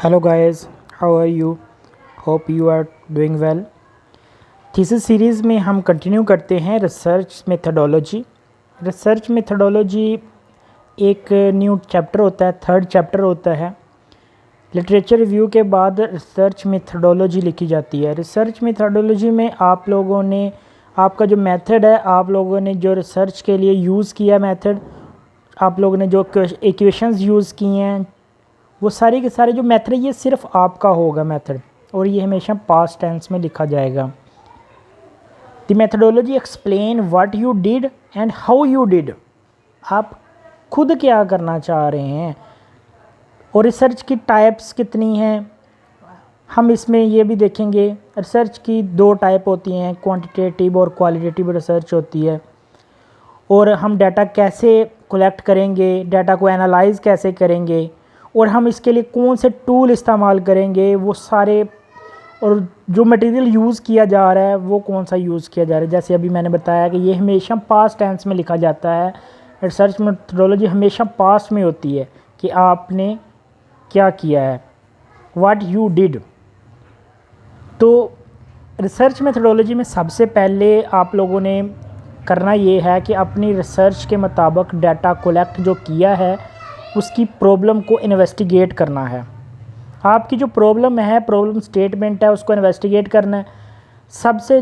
Hello guys, how are you? Hope you are doing well. Thesis series में हम continue करते हैं research methodology. Research methodology एक new chapter होता है, थर्ड चैप्टर होता है। लिटरेचर रिव्यू के बाद रिसर्च मेथडोलॉजी लिखी जाती है। रिसर्च मेथडोलॉजी में आप लोगों ने आपका जो मेथड है, आप लोगों ने जो रिसर्च के लिए यूज़ किया मेथड, आप लोगों ने जो इक्वेशंस यूज़ किए हैं, वो सारे के सारे जो मेथड है ये सिर्फ आपका होगा मेथड, और ये हमेशा पास्ट टेंस में लिखा जाएगा। The methodology explain what you did and how you did. आप खुद क्या करना चाह रहे हैं, और रिसर्च की टाइप्स कितनी हैं हम इसमें ये भी देखेंगे। रिसर्च की दो टाइप होती हैं, क्वांटिटेटिव और क्वालिटेटिव रिसर्च होती है। और हम डाटा कैसे कलेक्ट करेंगे, डाटा को एनालाइज कैसे करेंगे, और हम इसके लिए कौन से टूल इस्तेमाल करेंगे, वो सारे, और जो मटेरियल यूज़ किया जा रहा है वो कौन सा यूज़ किया जा रहा है। जैसे अभी मैंने बताया कि ये हमेशा पास्ट टेंस में लिखा जाता है। रिसर्च मेथडोलॉजी हमेशा पास्ट में होती है कि आपने क्या किया है, व्हाट यू डिड। तो रिसर्च मेथडोलॉजी में सबसे पहले आप लोगों ने करना ये है कि अपनी रिसर्च के मुताबिक डाटा कलेक्ट जो किया है उसकी प्रॉब्लम को इन्वेस्टिगेट करना है। आपकी जो प्रॉब्लम है, प्रॉब्लम स्टेटमेंट है, उसको इन्वेस्टिगेट करना है। सबसे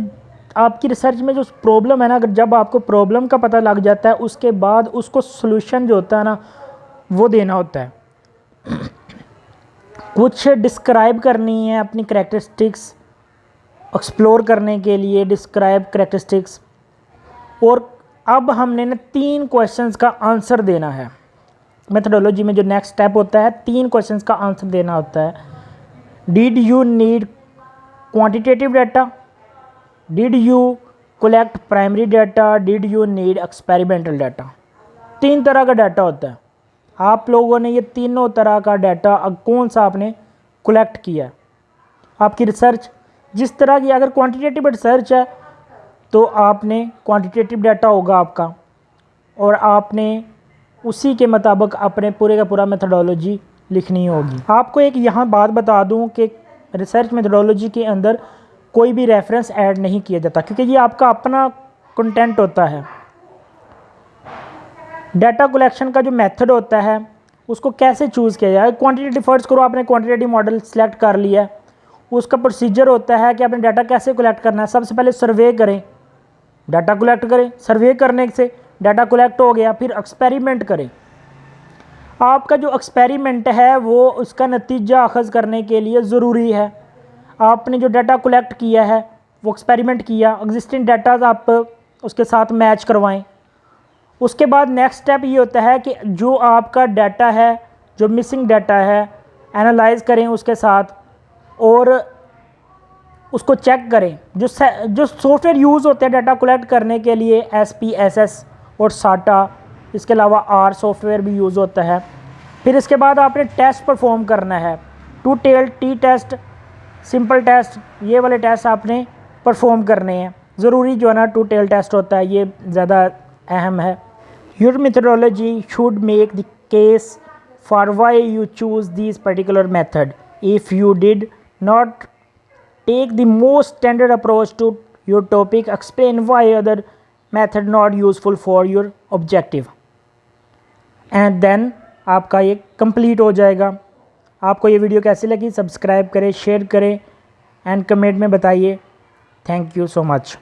आपकी रिसर्च में जो प्रॉब्लम है ना, अगर जब आपको प्रॉब्लम का पता लग जाता है उसके बाद उसको सॉल्यूशन जो होता है ना वो देना होता है। कुछ डिस्क्राइब करनी है अपनी करैक्टरिस्टिक्स, एक्सप्लोर करने के लिए डिस्क्राइब करैक्टरिस्टिक्स। और अब हमने ना 3 क्वेश्चंस का आंसर देना है। मेथडोलॉजी में जो नेक्स्ट स्टेप होता है, 3 क्वेश्चंस का आंसर देना होता है। Did you need quantitative data, did you collect primary data, did you need experimental data. 3 तरह का डाटा होता है। आप लोगों ने ये तीनों तरह का डाटा कौन सा आपने कलेक्ट किया है। आपकी रिसर्च जिस तरह की, अगर क्वांटिटेटिव रिसर्च है तो आपने क्वांटिटेटिव डाटा होगा आपका, और आपने उसी के मुताबिक अपने पूरे का पूरा मेथडोलॉजी लिखनी होगी। आपको एक यहाँ बात बता दूँ कि रिसर्च मेथडोलॉजी के अंदर कोई भी रेफरेंस ऐड नहीं किया जाता, क्योंकि ये आपका अपना कंटेंट होता है। डाटा कलेक्शन का जो मेथड होता है उसको कैसे चूज़ किया जाए। क्वांटिटेटिव फर्स्ट करो, आपने क्वांटिटेटिव मॉडल सेलेक्ट कर लिया है, उसका प्रोसीजर होता है कि आपने डाटा कैसे कलेक्ट करना है। सबसे पहले सर्वे करें, डाटा कलेक्ट करें। सर्वे करने से डाटा कलेक्ट हो गया, फिर एक्सपेरिमेंट करें। आपका जो एक्सपेरिमेंट है वो उसका नतीजा अखज़ करने के लिए ज़रूरी है। आपने जो डाटा कलेक्ट किया है वो एक्सपेरिमेंट किया, एग्जिस्टिंग डाटाज आप उसके साथ मैच करवाएं। उसके बाद नेक्स्ट स्टेप ये होता है कि जो आपका डाटा है, जो मिसिंग डाटा है, एनालाइज करें उसके साथ और उसको चेक करें। जो सॉफ्टवेयर यूज़ होते हैं डाटा कलेक्ट करने के लिए, SPSS और साटा, इसके अलावा R सॉफ्टवेयर भी यूज़ होता है। फिर इसके बाद आपने टेस्ट परफॉर्म करना है, 2 tail, T test, simple test, ये वाले टेस्ट आपने परफॉर्म करने हैं। ज़रूरी जो है ना 2 टेल टेस्ट होता है, ये ज़्यादा अहम है। Your methodology should make the case for why you choose this particular method. If you did not take the most standard approach to your topic, explain why other method not useful for your objective, and then आपका ये complete हो जाएगा। आपको ये video कैसी लगी, subscribe करें, share करें एंड कमेंट में बताइए। Thank you so much.